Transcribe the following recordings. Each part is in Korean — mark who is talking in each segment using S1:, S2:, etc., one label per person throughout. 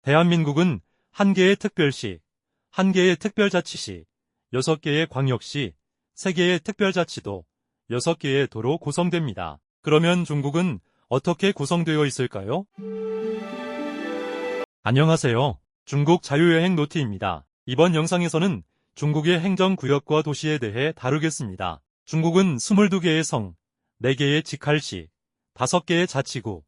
S1: 대한민국은 1개의 특별시, 1개의 특별자치시, 6개의 광역시, 3개의 특별자치도, 6개의 도로 구성됩니다. 그러면 중국은 어떻게 구성되어 있을까요? 안녕하세요. 중국 자유여행 노티입니다. 이번 영상에서는 중국의 행정구역과 도시에 대해 다루겠습니다. 중국은 22개의 성, 4개의 직할시, 5개의 자치구,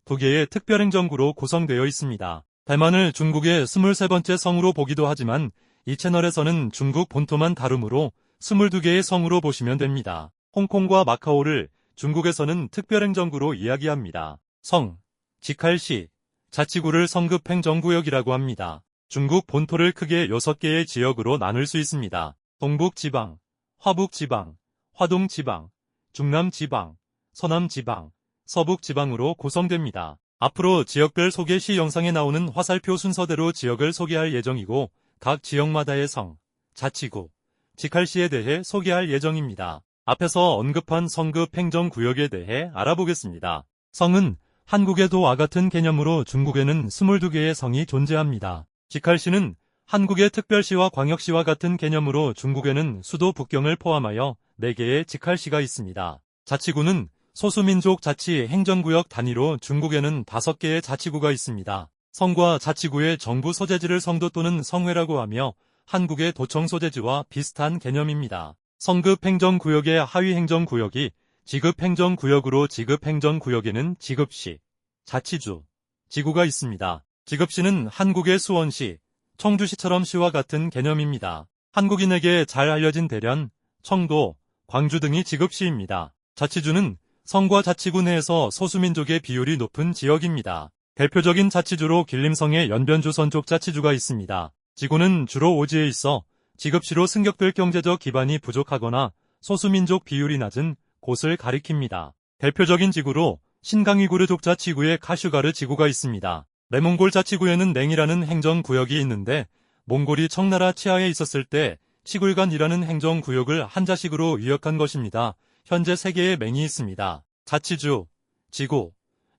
S1: 2개의 특별행정구로 구성되어 있습니다. 대만을 중국의 23번째 성으로 보기도 하지만 이 채널에서는 중국 본토만 다루므로 22개의 성으로 보시면 됩니다. 홍콩과 마카오를 중국에서는 특별행정구로 이야기합니다. 성, 직할시, 자치구를 성급행정구역이라고 합니다. 중국 본토를 크게 6개의 지역으로 나눌 수 있습니다. 동북지방, 화북지방, 화동지방, 중남지방, 서남지방, 서북지방으로 구성됩니다. 앞으로 지역별 소개 시 영상에 나오는 화살표 순서대로 지역을 소개할 예정이고 각 지역마다의 성, 자치구, 직할시에 대해 소개할 예정입니다. 앞에서 언급한 성급행정구역에 대해 알아보겠습니다. 성은 한국의 도와 같은 개념으로 중국에는 22개의 성이 존재합니다. 직할시는 한국의 특별시와 광역시와 같은 개념으로 중국에는 수도 북경을 포함하여 4개의 직할시가 있습니다. 자치구는 소수민족 자치 행정구역 단위로 중국에는 5개의 자치구가 있습니다. 성과 자치구의 정부 소재지를 성도 또는 성회라고 하며 한국의 도청 소재지와 비슷한 개념입니다. 성급행정구역의 하위행정구역이 지급행정구역으로 지급행정구역에는 지급시, 자치주, 지구가 있습니다. 지급시는 한국의 수원시, 청주시처럼 시와 같은 개념입니다. 한국인에게 잘 알려진 대련, 청도, 광주 등이 지급시입니다. 자치주는 성과 자치구 내에서 소수민족의 비율이 높은 지역입니다. 대표적인 자치주로 길림성의 연변주선 쪽 자치주가 있습니다. 지구는 주로 오지에 있어 지급시로 승격될 경제적 기반이 부족하거나 소수민족 비율이 낮은 곳을 가리킵니다. 대표적인 지구로 신강위구르 족자치구의 카슈가르 지구가 있습니다. 내몽골 자치구에는 냉이라는 행정구역이 있는데 몽골이 청나라 치하에 있었을 때 시굴간이라는 행정구역을 한자식으로 위역한 것입니다. 현재 3개의 맹이 있습니다. 자치주, 지구,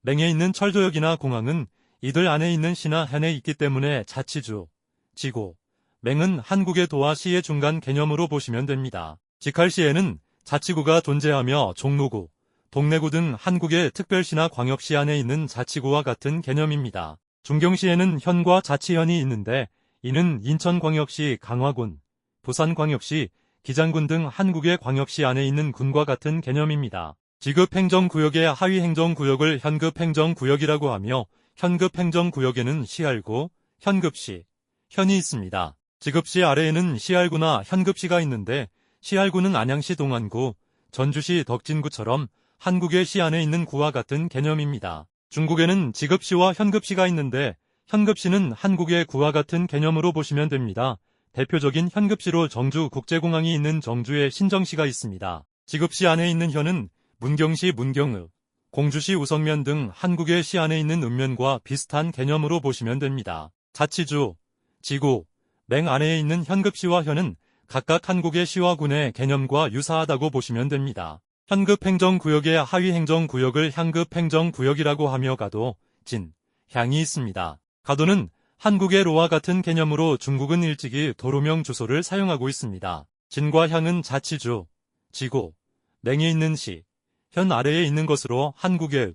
S1: 맹에 있는 철도역이나 공항은 이들 안에 있는 시나 현에 있기 때문에 자치주, 지구, 맹은 한국의 도와 시의 중간 개념으로 보시면 됩니다. 직할시에는 자치구가 존재하며 종로구, 동래구 등 한국의 특별시나 광역시 안에 있는 자치구와 같은 개념입니다. 중경시에는 현과 자치현이 있는데 이는 인천광역시 강화군, 부산광역시 기장군 등 한국의 광역시 안에 있는 군과 같은 개념입니다. 지급행정구역의 하위행정구역을 현급행정구역이라고 하며 현급행정구역에는 시할구, 현급시, 현이 있습니다. 지급시 아래에는 시할구나 현급시가 있는데 시할구는 안양시 동안구, 전주시 덕진구처럼 한국의 시 안에 있는 구와 같은 개념입니다. 중국에는 지급시와 현급시가 있는데 현급시는 한국의 구와 같은 개념으로 보시면 됩니다. 대표적인 현급시로 정주국제공항이 있는 정주에 신정시가 있습니다. 지급시 안에 있는 현은 문경시 문경읍, 공주시 우성면 등 한국의 시 안에 있는 읍면과 비슷한 개념으로 보시면 됩니다. 자치주, 지구, 맹 안에 있는 현급시와 현은 각각 한국의 시와 군의 개념과 유사하다고 보시면 됩니다. 현급행정구역의 하위행정구역을 향급행정구역이라고 하며 가도, 진, 향이 있습니다. 가도는 한국의 로와 같은 개념으로 중국은 일찍이 도로명 주소를 사용하고 있습니다. 진과 향은 자치주, 지구, 맹에 있는 시, 현 아래에 있는 것으로 한국의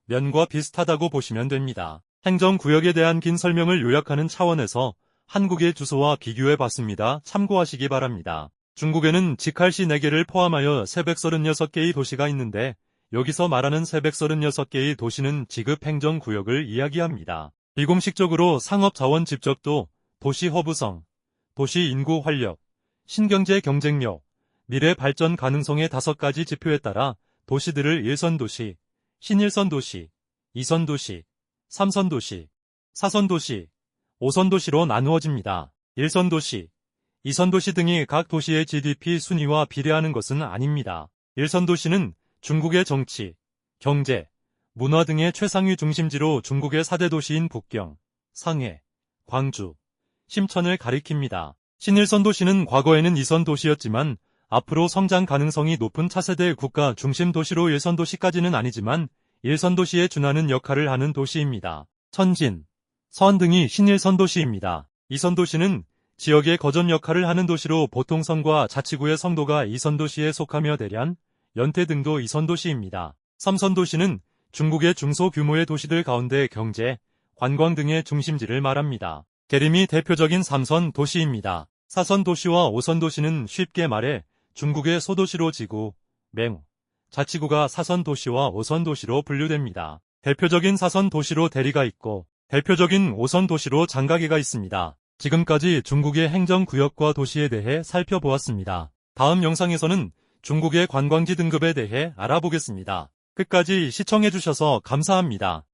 S1: 면과 비슷하다고 보시면 됩니다. 행정구역에 대한 긴 설명을 요약하는 차원에서 한국의 주소와 비교해 봤습니다. 참고하시기 바랍니다. 중국에는 직할시 4개를 포함하여 336개의 도시가 있는데 여기서 말하는 336개의 도시는 지급행정구역을 이야기합니다. 비공식적으로 상업자원 집적도, 도시 허브성, 도시 인구 활력, 신경제 경쟁력, 미래 발전 가능성의 5가지 지표에 따라 도시들을 1선도시, 신일선도시, 2선도시, 3선도시, 4선도시, 5선도시로 나누어집니다. 1선도시, 2선도시 등이 각 도시의 GDP 순위와 비례하는 것은 아닙니다. 1선도시는 중국의 정치, 경제, 문화 등의 최상위 중심지로 중국의 4대 도시인 북경, 상해, 광주, 심천을 가리킵니다. 신일선 도시는 과거에는 2선 도시였지만 앞으로 성장 가능성이 높은 차세대 국가 중심 도시로 1선 도시까지는 아니지만 1선 도시에 준하는 역할을 하는 도시입니다. 천진, 서안 등이 신일선 도시입니다. 이선 도시는 지역의 거점 역할을 하는 도시로 보통선과 자치구의 성도가 이선 도시에 속하며 대련, 연태 등도 이선 도시입니다. 삼선 도시는 중국의 중소규모의 도시들 가운데 경제, 관광 등의 중심지를 말합니다. 계림이 대표적인 3선 도시입니다. 4선 도시와 5선 도시는 쉽게 말해 중국의 소도시로 지구, 맹, 자치구가 4선 도시와 5선 도시로 분류됩니다. 대표적인 4선 도시로 대리가 있고 대표적인 5선 도시로 장가계가 있습니다. 지금까지 중국의 행정구역과 도시에 대해 살펴보았습니다. 다음 영상에서는 중국의 관광지 등급에 대해 알아보겠습니다. 끝까지 시청해주셔서 감사합니다.